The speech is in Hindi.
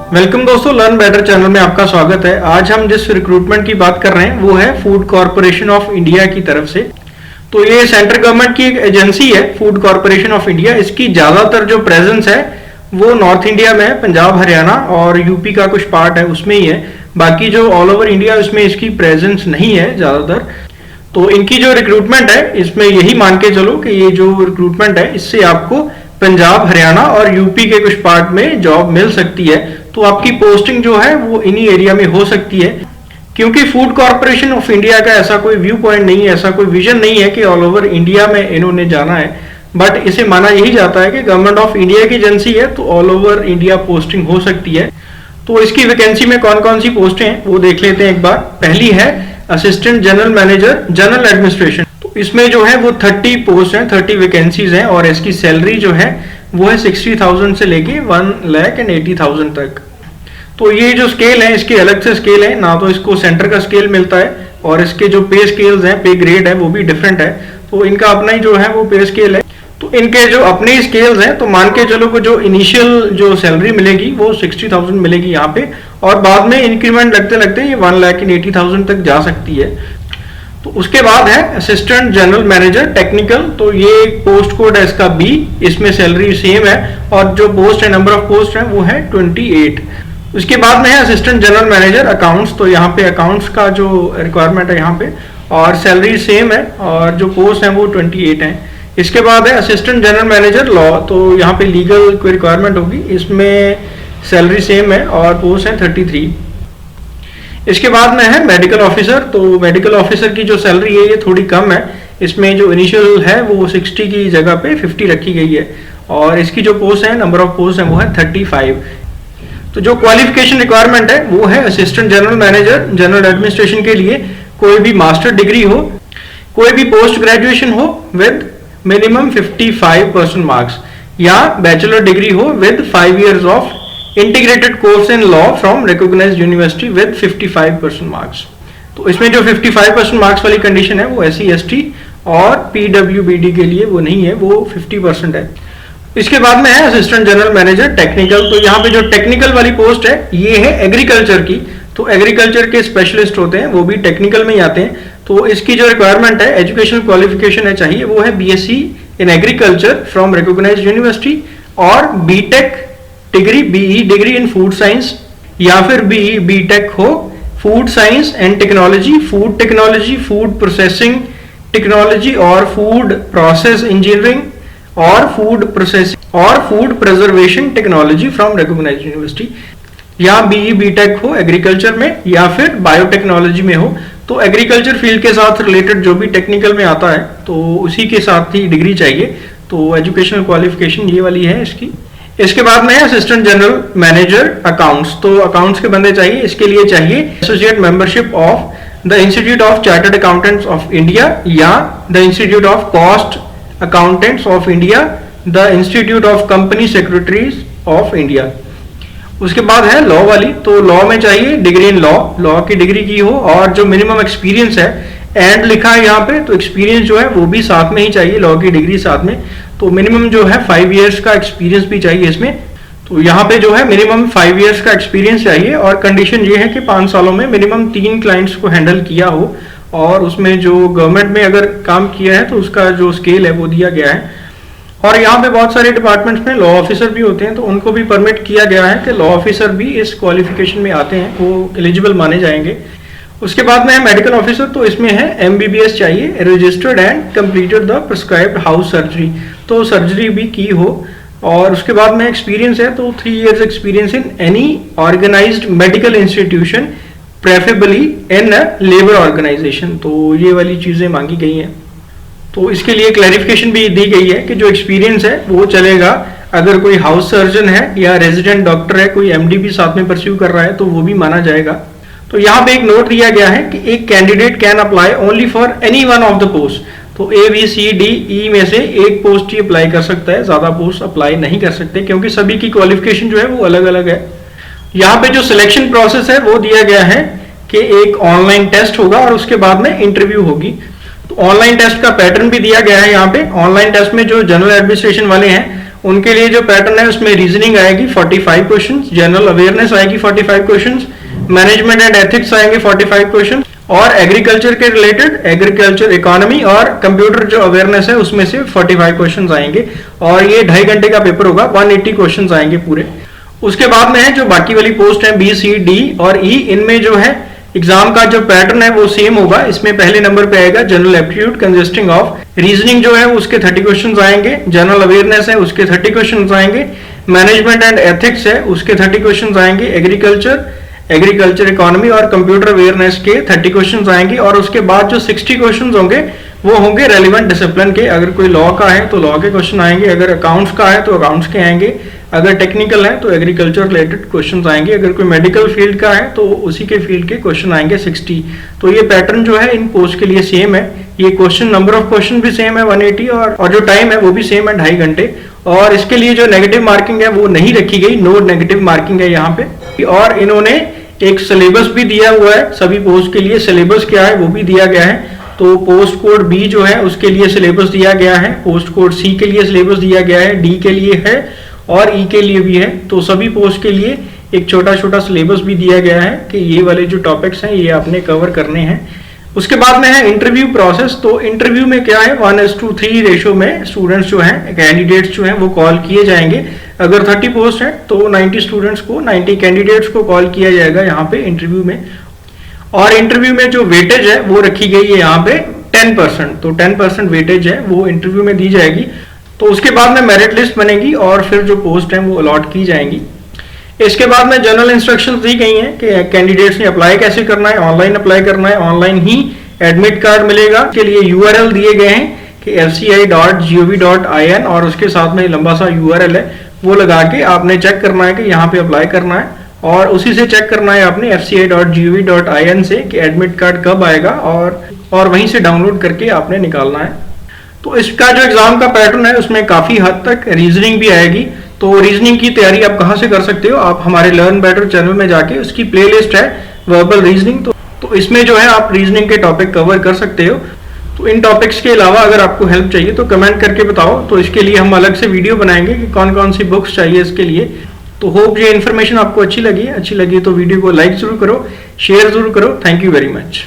वेलकम दोस्तों, लर्न बेटर चैनल में आपका स्वागत है। आज हम जिस रिक्रूटमेंट की बात कर रहे हैं वो है फूड कॉरपोरेशन ऑफ इंडिया की तरफ से। तो ये सेंट्रल गवर्नमेंट की एक एजेंसी है, फूड कॉरपोरेशन ऑफ इंडिया। इसकी ज्यादातर जो प्रेजेंस है वो नॉर्थ इंडिया में है, पंजाब, हरियाणा और यूपी का कुछ पार्ट है उसमें ही है। बाकी जो ऑल ओवर इंडिया उसमें इसकी प्रेजेंस नहीं है ज्यादातर। तो इनकी जो रिक्रूटमेंट है इसमें यही मान के चलो कि ये जो रिक्रूटमेंट है इससे आपको पंजाब, हरियाणा और यूपी के कुछ पार्ट में जॉब मिल सकती है। तो आपकी पोस्टिंग जो है वो इन्हीं एरिया में हो सकती है, क्योंकि फूड कॉरपोरेशन ऑफ इंडिया का ऐसा कोई व्यू पॉइंट नहीं है, ऐसा कोई विजन नहीं है कि ऑल ओवर इंडिया में इन्होंने जाना है। बट इसे माना यही जाता है कि गवर्नमेंट ऑफ इंडिया की एजेंसी है तो ऑल ओवर इंडिया पोस्टिंग हो सकती है। तो इसकी वैकेंसी में कौन कौन सी पोस्टें हैं वो देख लेते हैं एक बार। पहली है assistant general manager general administration. तो इसमें जो है वो 30 पोस्ट हैं, 30 वैकेंसीज हैं और इसकी सैलरी जो है वो है 60,000 से लेके 1,80,000 तक। तो ये जो स्केल है इसके अलग से स्केल है ना, तो इसको सेंटर का स्केल मिलता है और इसके जो पे स्केल्स हैं, पे ग्रेड है वो भी डिफरेंट है। तो इनका अपना ही जो है वो पे स्केल है। तो इनके जो अपने स्केल्स हैं तो मान के चलो कि जो इनिशियल जो सैलरी मिलेगी वो 60,000 मिलेगी यहाँ पे, और बाद में इंक्रीमेंट लगते लगते ये 1,80,000 तक जा सकती है। तो उसके बाद है असिस्टेंट जनरल मैनेजर टेक्निकल। तो ये पोस्ट कोड है इसका B, इसमें सैलरी सेम है और जो पोस्ट है, नंबर ऑफ पोस्ट है वो है 28। उसके बाद में है असिस्टेंट जनरल मैनेजर अकाउंट्स। तो यहाँ पे अकाउंट्स का जो रिक्वायरमेंट है यहाँ पे और सैलरी सेम है और जो पोस्ट है वो 28 है। इसके बाद है असिस्टेंट जनरल मैनेजर लॉ। तो यहाँ पे लीगल कोई रिक्वायरमेंट होगी, इसमें सैलरी सेम है और पोस्ट है 33। इसके बाद में है मेडिकल ऑफिसर। तो मेडिकल ऑफिसर की जो सैलरी है ये थोड़ी कम है, इसमें जो इनिशियल है वो 60 की जगह पे 50 रखी गई है और इसकी जो पोस्ट है, नंबर ऑफ पोस्ट है वो है 35। तो जो क्वालिफिकेशन रिक्वायरमेंट है वो है assistant general manager general administration के लिए कोई भी मास्टर डिग्री हो, कोई भी पोस्ट ग्रेजुएशन हो विद मिनिमम 55% मार्क्स, या बैचलर डिग्री हो with 5 years of integrated course in law from recognised university with 55% marks. तो इसमें जो 55% मार्क्स वाली कंडीशन है वो SC ST और PWBD के लिए वो नहीं है, वो 50% है। इसके बाद में है असिस्टेंट जनरल मैनेजर टेक्निकल। तो यहाँ पे जो टेक्निकल वाली पोस्ट है ये है एग्रीकल्चर की। तो एग्रीकल्चर के स्पेशलिस्ट होते हैं वो भी टेक्निकल में ही आते हैं। तो इसकी जो रिक्वायरमेंट है, एजुकेशनल क्वालिफिकेशन है चाहिए, वो है BSc in agriculture from recognised university और BTech degree, BE degree in food science, या फिर BE BTech हो food science and technology, food processing technology और फूड प्रोसेस इंजीनियरिंग और फूड प्रोसेसिंग और food preservation technology from recognised university, या BE BTech हो एग्रीकल्चर में या फिर बायोटेक्नोलॉजी में हो। तो एग्रीकल्चर फील्ड के साथ रिलेटेड जो भी टेक्निकल में आता है तो उसी के साथ ही डिग्री चाहिए। तो एजुकेशनल क्वालिफिकेशन ये वाली है इसकी। इसके बाद में है असिस्टेंट जनरल मैनेजर अकाउंट्स। तो अकाउंट्स के बंदे चाहिए, इसके लिए चाहिए associate membership of the institute of chartered accountants of India या the institute of cost accountants of India, the institute of company secretaries of India. उसके बाद है लॉ वाली। तो लॉ में चाहिए डिग्री इन लॉ की डिग्री की हो और जो मिनिमम एक्सपीरियंस है, एंड लिखा है यहाँ पे, तो एक्सपीरियंस जो है वो भी साथ में ही चाहिए, लॉ की डिग्री साथ में। तो मिनिमम जो है 5 years का एक्सपीरियंस भी चाहिए इसमें। तो यहाँ पे जो है मिनिमम 5 years का एक्सपीरियंस चाहिए और कंडीशन ये है कि 5 सालों में मिनिमम 3 क्लाइंट्स को हैंडल किया हो और उसमें जो गवर्नमेंट में अगर काम किया है तो उसका जो स्केल है वो दिया गया है। और यहाँ पे बहुत सारे डिपार्टमेंट्स में लॉ ऑफिसर भी होते हैं तो उनको भी परमिट किया गया है कि लॉ ऑफिसर भी इस क्वालिफिकेशन में आते हैं, वो एलिजिबल माने जाएंगे। उसके बाद में है मेडिकल ऑफिसर। तो इसमें है MBBS चाहिए, registered and completed the prescribed house surgery. तो सर्जरी भी की हो और उसके बाद में एक्सपीरियंस है तो 3 years experience in any organised medical institution, preferably in labour organisation. तो ये वाली चीजें मांगी गई हैं। तो इसके लिए क्लैरिफिकेशन भी दी गई है कि जो एक्सपीरियंस है वो चलेगा अगर कोई हाउस सर्जन है या रेजिडेंट डॉक्टर है, कोई MD भी साथ में परस्यू कर रहा है तो वो भी माना जाएगा। तो यहाँ पे एक नोट दिया गया है कि एक candidate can apply only for any one of the post. तो A B C D E में से एक पोस्ट ही अप्लाई कर सकता है, ज्यादा पोस्ट अप्लाई नहीं कर सकते क्योंकि सभी की क्वालिफिकेशन जो है वो अलग अलग है। यहाँ पे जो सिलेक्शन प्रोसेस है वो दिया गया है कि एक ऑनलाइन टेस्ट होगा और उसके बाद में इंटरव्यू होगी। तो ऑनलाइन टेस्ट का पैटर्न भी दिया गया है यहाँ पे। ऑनलाइन टेस्ट में जो जनरल एडमिनिस्ट्रेशन वाले हैं उनके लिए जो पैटर्न है उसमें रीजनिंग आएगी 45 क्वेश्चंस, जनरल अवेयरनेस आएगी 45 क्वेश्चंस, मैनेजमेंट एंड एथिक्स आएंगे 45 क्वेश्चन, और एग्रीकल्चर के रिलेटेड एग्रीकल्चर इकोनॉमी और कंप्यूटर जो अवेयरनेस है उसमें से 45 क्वेश्चंस आएंगे। और ये 2.5 घंटे का पेपर होगा, 180 क्वेश्चंस आएंगे पूरे। उसके बाद में है जो बाकी वाली पोस्ट है बी, सी, डी और ई, इनमें जो है एग्जाम का जो पैटर्न है वो सेम होगा। इसमें पहले नंबर पे आएगा general aptitude consisting of reasoning जो है उसके 30 क्वेश्चन आएंगे, जनरल अवेयरनेस है उसके 30 क्वेश्चन आएंगे, मैनेजमेंट एंड एथिक्स है उसके 30 क्वेश्चन आएंगे, एग्रीकल्चर इकोनॉमी और कंप्यूटर अवेयरनेस के 30 क्वेश्चंस आएंगे। और उसके बाद जो 60 क्वेश्चंस होंगे वो होंगे रेलिवेंट डिसिप्लिन के। अगर कोई लॉ का है तो लॉ के क्वेश्चन आएंगे, अगर अकाउंट्स का है तो अकाउंट्स के आएंगे, अगर टेक्निकल है तो एग्रीकल्चर रिलेटेड क्वेश्चंस आएंगे, अगर कोई मेडिकल फील्ड का है तो उसी के फील्ड के क्वेश्चन आएंगे 60। तो ये पैटर्न जो है इन पोस्ट के लिए सेम है। ये क्वेश्चन नंबर ऑफ क्वेश्चन भी सेम है 180 और जो टाइम है वो भी सेम है 2.5 घंटे। और इसके लिए जो नेगेटिव मार्किंग है वो नहीं रखी गई, नो नेगेटिव मार्किंग है यहाँ पे। और इन्होंने एक सिलेबस भी दिया हुआ है सभी पोस्ट के लिए, सिलेबस क्या है वो भी दिया गया है। तो पोस्ट कोड बी जो है उसके लिए सिलेबस दिया गया है, पोस्ट कोड सी के लिए सिलेबस दिया गया है, डी के लिए है और ई के लिए भी है। तो सभी पोस्ट के लिए एक छोटा छोटा सिलेबस भी दिया गया है कि ये वाले जो टॉपिक्स हैं ये आपने कवर करने हैं। उसके बाद में है इंटरव्यू प्रोसेस। तो इंटरव्यू में क्या है 1:3 रेशो में स्टूडेंट्स जो हैं, कैंडिडेट्स जो हैं वो कॉल किए जाएंगे। अगर 30 पोस्ट है तो 90 स्टूडेंट्स को, 90 कैंडिडेट्स को कॉल किया जाएगा यहाँ पे इंटरव्यू में। और इंटरव्यू में जो वेटेज है वो रखी गई है यहाँ पे 10%। तो 10% वेटेज है वो इंटरव्यू में दी जाएगी। तो उसके बाद में मेरिट लिस्ट बनेगी और फिर जो पोस्ट है वो अलॉट की जाएंगी। इसके बाद में जनरल इंस्ट्रक्शंस दी गई हैं कि कैंडिडेट्स ने अप्लाई कैसे करना है, ऑनलाइन अप्लाई करना है, ऑनलाइन ही एडमिट कार्ड मिलेगा। इसके लिए URL दिए गए हैं कि fci.gov.in और उसके साथ में लंबा सा URL है वो लगा के आपने चेक करना है कि यहाँ पे अप्लाई करना है और उसी से चेक करना है आपने fci.gov.in से कि एडमिट कार्ड कब आएगा और वहीं से डाउनलोड करके आपने निकालना है। तो इसका जो एग्जाम का पैटर्न है उसमें काफी हद तक रीजनिंग भी आएगी। तो रीजनिंग की तैयारी आप कहाँ से कर सकते हो, आप हमारे लर्न बेटर चैनल में जाके उसकी प्लेलिस्ट है वर्बल रीजनिंग, तो इसमें जो है आप रीजनिंग के टॉपिक कवर कर सकते हो। तो इन टॉपिक्स के अलावा अगर आपको हेल्प चाहिए तो कमेंट करके बताओ, तो इसके लिए हम अलग से वीडियो बनाएंगे कि कौन कौन सी बुक्स चाहिए इसके लिए। तो होप ये इन्फॉर्मेशन आपको अच्छी लगी तो वीडियो को लाइक जरूर करो, शेयर जरूर करो। Thank you very much.